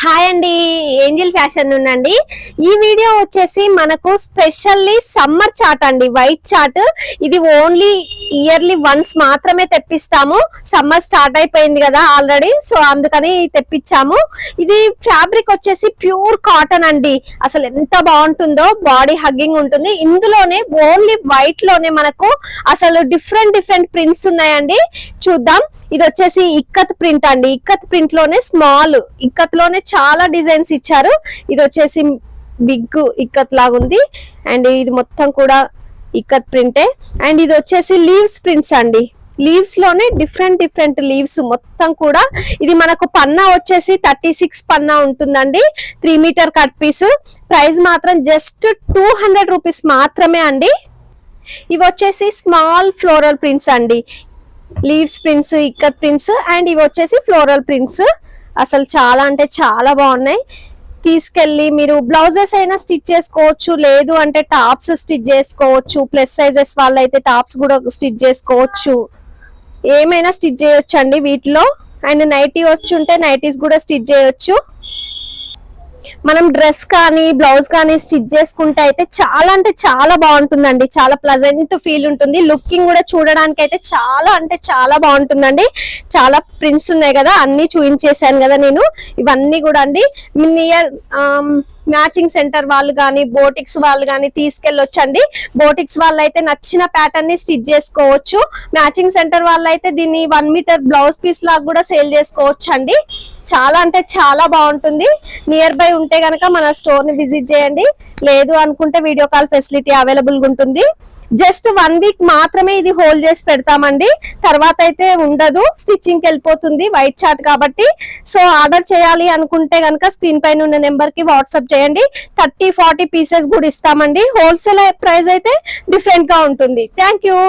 Hi అండి, angel fashion నుండి ఈ వీడియో వచ్చేసి మనకు స్పెషల్లీ సమ్మర్ చాట్ అండి. వైట్ చాట్ ఇది ఓన్లీ ఇయర్లీ వన్స్ మాత్రమే తెప్పిస్తాము. సమ్మర్ స్టార్ట్ అయిపోయింది కదా ఆల్రెడీ, సో అందుకని తెప్పించాము. ఇది ఫ్యాబ్రిక్ వచ్చేసి ప్యూర్ కాటన్ అండి. అసలు ఎంత బాగుంటుందో, బాడీ హగ్గింగ్ ఉంటుంది. ఇందులోనే ఓన్లీ వైట్ లోనే మనకు అసలు డిఫరెంట్ ప్రింట్స్ ఉన్నాయండి. చూద్దాం. ఇది వచ్చేసి ఇక్కత్ ప్రింట్ అండి. ఇక్కత్ ప్రింట్ లోనే స్మాల్ ఇక్కత్ లోనే చాలా డిజైన్స్ ఇచ్చారు. ఇది వచ్చేసి బిగ్ ఇక్కత్ లాగుంది అండ్ ఇది మొత్తం కూడా ఇక్కత్ ప్రింటే. అండ్ ఇది వచ్చేసి లీవ్స్ ప్రింట్స్ అండి. లీవ్స్ లోనే డిఫరెంట్ లీవ్స్ మొత్తం కూడా. ఇది మనకు పన్నా వచ్చేసి 36 పన్నా ఉంటుందండి. 3 మీటర్ కట్ పీస్. ప్రైస్ మాత్రం జస్ట్ 200 రూపీస్ మాత్రమే అండి. ఇవి వచ్చేసి స్మాల్ ఫ్లోరల్ ప్రింట్స్ అండి. Leaves prints, ikat prints and ఇవి వచ్చేసి ఫ్లోరల్ ప్రింట్స్. అసలు చాలా అంటే చాలా బాగున్నాయి. తీసుకెళ్ళి మీరు బ్లౌజెస్ అయినా స్టిచ్ చేసుకోవచ్చు, లేదు అంటే టాప్స్ స్టిచ్ చేసుకోవచ్చు. ప్లస్ సైజెస్ వాళ్ళైతే టాప్స్ కూడా స్టిచ్ చేసుకోవచ్చు. ఏమైనా స్టిచ్ చేయొచ్చు అండి వీటిలో. అండ్ నైటీ వచ్చి ఉంటే నైటీస్ కూడా స్టిచ్ చేయొచ్చు. మనం డ్రెస్ కానీ బ్లౌజ్ కానీ స్టిచ్ చేసుకుంటే అయితే చాలా అంటే చాలా బాగుంటుందండి. చాలా ప్లెజెంట్ ఫీల్ ఉంటుంది. లుకింగ్ కూడా చూడడానికి అయితే చాలా అంటే చాలా బాగుంటుందండి. చాలా ప్రింట్స్ ఉన్నాయి కదా, అన్ని చూపించేసాను కదా నేను. ఇవన్నీ కూడా అండి నియర్ మ్యాచింగ్ సెంటర్ వాళ్ళు కానీ బోటిక్స్ వాళ్ళు కానీ తీసుకెళ్ళొచ్చండి. బోటిక్స్ వాళ్ళు అయితే నచ్చిన ప్యాటర్న్ ని స్టిచ్ చేసుకోవచ్చు. మ్యాచింగ్ సెంటర్ వాళ్ళు అయితే దీన్ని 1 మీటర్ బ్లౌజ్ పీస్ లాగా కూడా సేల్ చేసుకోవచ్చు అండి. చాలా అంటే చాలా బాగుంటుంది. నియర్ బై ఉంటే గనక మన స్టోర్ ని విజిట్ చేయండి. లేదు అనుకుంటే వీడియో కాల్ ఫెసిలిటీ అవైలబుల్ గా ఉంటుంది. జస్ట్ 1 వీక్ మాత్రమే ఇది హోల్డ్ చేసి పెడతామండి. తర్వాత అయితే ఉండదు, స్టిచ్చింగ్ కి వెళ్ళిపోతుంది వైట్ చార్ట్ కాబట్టి. సో ఆర్డర్ చేయాలి అనుకుంటే గనక స్క్రీన్ పైన ఉన్న నెంబర్ కి వాట్సాప్ చేయండి. 30-40 పీసెస్ కూడా ఇస్తామండి. హోల్సేల్ ప్రైస్ అయితే డిఫరెంట్ గా ఉంటుంది. Thank you.